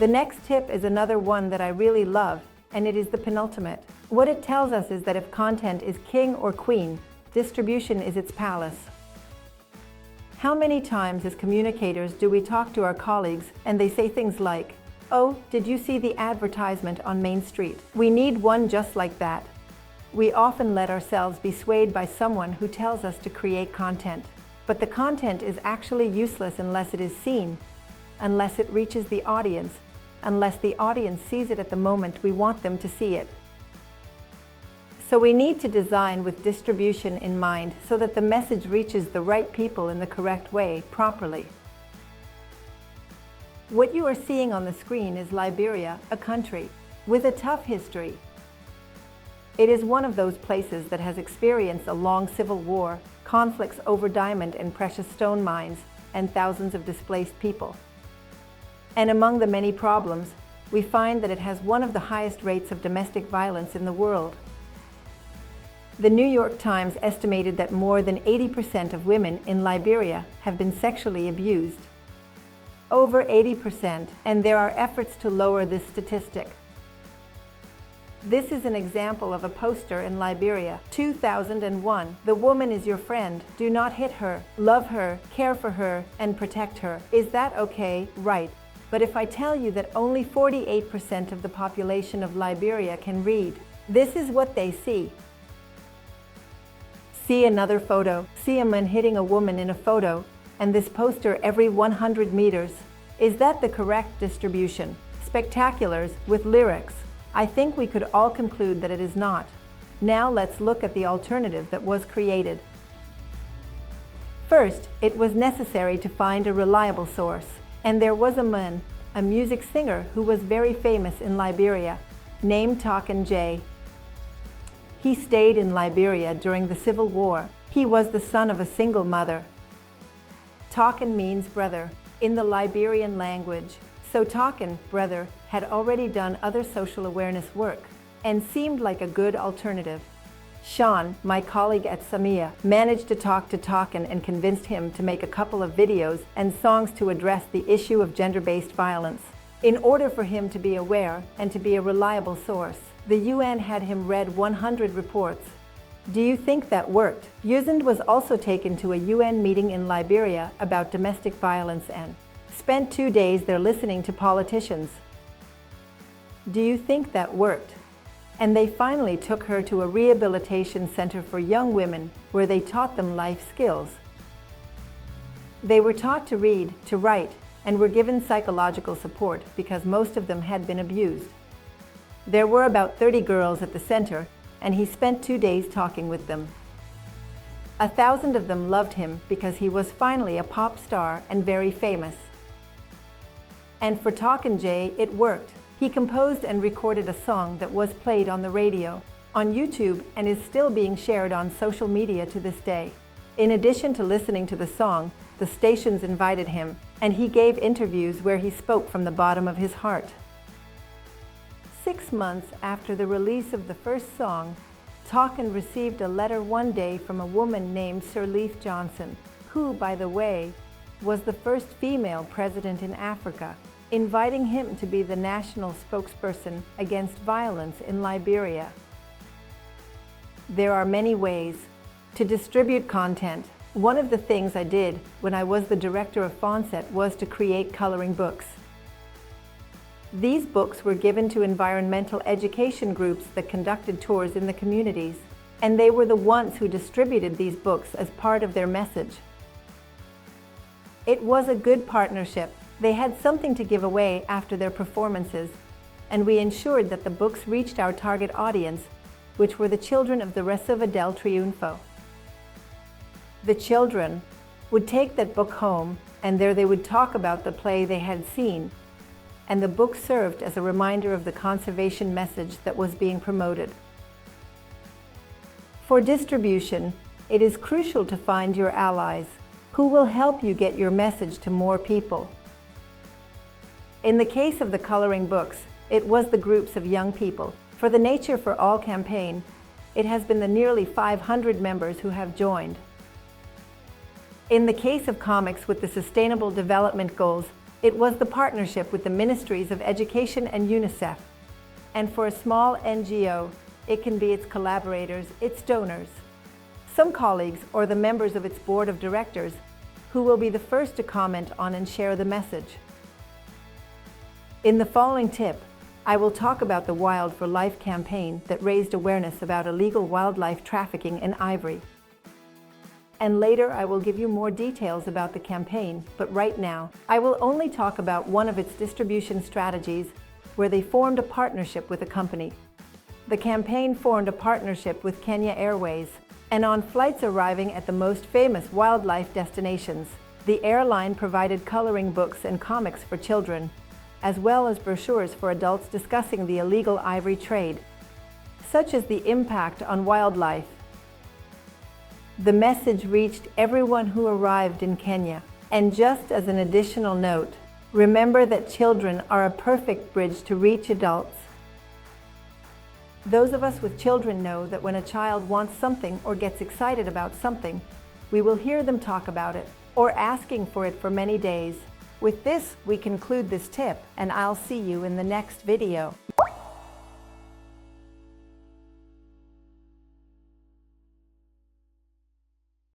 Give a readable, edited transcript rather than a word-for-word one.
The next tip is another one that I really love, and it is the penultimate. What it tells us is that if content is king or queen, distribution is its palace. How many times as communicators do we talk to our colleagues and they say things like, "Oh, did you see the advertisement on Main Street? We need one just like that." We often let ourselves be swayed by someone who tells us to create content. But the content is actually useless unless it is seen, unless it reaches the audience, unless the audience sees it at the moment we want them to see it. So we need to design with distribution in mind so that the message reaches the right people in the correct way, properly. What you are seeing on the screen is Liberia, a country with a tough history. It is one of those places that has experienced a long civil war, conflicts over diamond and precious stone mines, and thousands of displaced people. And among the many problems, we find that it has one of the highest rates of domestic violence in the world. The New York Times estimated that more than 80% of women in Liberia have been sexually abused. Over 80%, and there are efforts to lower this statistic. This is an example of a poster in Liberia, 2001. The woman is your friend. Do not hit her. Love her, care for her, and protect her. Is that okay? Right. But if I tell you that only 48% of the population of Liberia can read, this is what they see. See another photo. See a man hitting a woman in a photo, and this poster every 100 meters. Is that the correct distribution? Spectaculars with lyrics. I think we could all conclude that it is not. Now let's look at the alternative that was created. First, it was necessary to find a reliable source. And there was a man, a music singer who was very famous in Liberia, named Talkin J. He stayed in Liberia during the Civil War. He was the son of a single mother. Talkin means brother in the Liberian language. So Talkin, brother, had already done other social awareness work and seemed like a good alternative. Sean, my colleague at Samia, managed to talk to Talkin and convinced him to make a couple of videos and songs to address the issue of gender-based violence. In order for him to be aware and to be a reliable source, the UN had him read 100 reports. Do you think that worked? Yuzand was also taken to a UN meeting in Liberia about domestic violence and spent 2 days there listening to politicians. Do you think that worked? And they finally took her to a rehabilitation center for young women where they taught them life skills. They were taught to read, to write, and were given psychological support because most of them had been abused. There were about 30 girls at the center, and he spent 2 days talking with them. 1,000 of them loved him because he was finally a pop star and very famous. And for Talkin J, it worked. He composed and recorded a song that was played on the radio, on YouTube, and is still being shared on social media to this day. In addition to listening to the song, the stations invited him, and he gave interviews where he spoke from the bottom of his heart. 6 months after the release of the first song, Talkin received a letter one day from a woman named Sirleaf Johnson, who, by the way, was the first female president in Africa, inviting him to be the national spokesperson against violence in Liberia. There are many ways to distribute content. One of the things I did when I was the director of Fonset was to create coloring books. These books were given to environmental education groups that conducted tours in the communities, and they were the ones who distributed these books as part of their message. It was a good partnership. They had something to give away after their performances, and we ensured that the books reached our target audience, which were the children of the Reserva del Triunfo. The children would take that book home, and there they would talk about the play they had seen, and the book served as a reminder of the conservation message that was being promoted. For distribution, it is crucial to find your allies who will help you get your message to more people. In the case of the coloring books, it was the groups of young people. For the Nature for All campaign, it has been the nearly 500 members who have joined. In the case of comics with the Sustainable Development Goals, It was the partnership with the Ministries of Education and UNICEF. And for a small NGO, it can be its collaborators, its donors, some colleagues, or the members of its board of directors who will be the first to comment on and share the message. In the following tip, I will talk about the Wild for Life campaign that raised awareness about illegal wildlife trafficking in Ivory. And later I will give you more details about the campaign, but right now I will only talk about one of its distribution strategies where they formed a partnership with a company. The campaign formed a partnership with Kenya Airways, and on flights arriving at the most famous wildlife destinations, the airline provided coloring books and comics for children, as well as brochures for adults discussing the illegal ivory trade, such as the impact on wildlife. The message reached everyone who arrived in Kenya. And just as an additional note, remember that children are a perfect bridge to reach adults. Those of us with children know that when a child wants something or gets excited about something, we will hear them talk about it or asking for it for many days. With this, we conclude this tip, and I'll see you in the next video.